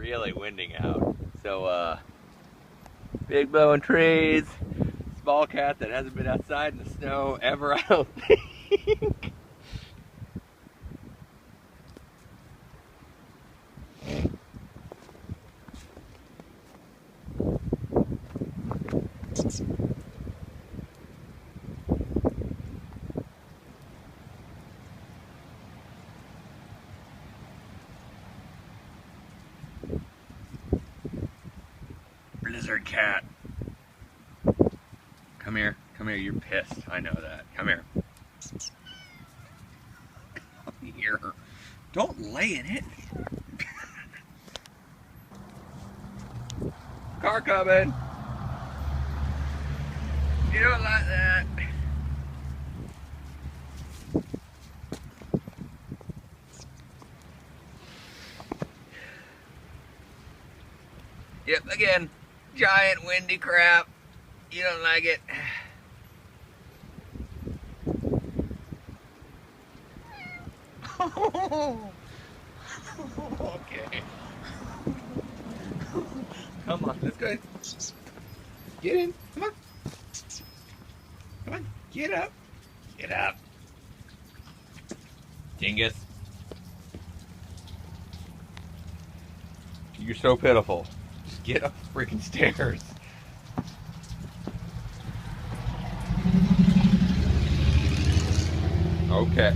really winding out. So, big blowing trees, small cat that hasn't been outside in the snow ever, I don't think. Blizzard cat. Come here, you're pissed. I know that. Come here. Come here. Don't lay in it. Car coming. You don't like that. Yep, again, giant windy crap. You don't like it. Okay. Come on, let's go. Get in. Come on. Come on. Get up. Get up. Dingus. You're so pitiful. Just get up the freaking stairs. Okay.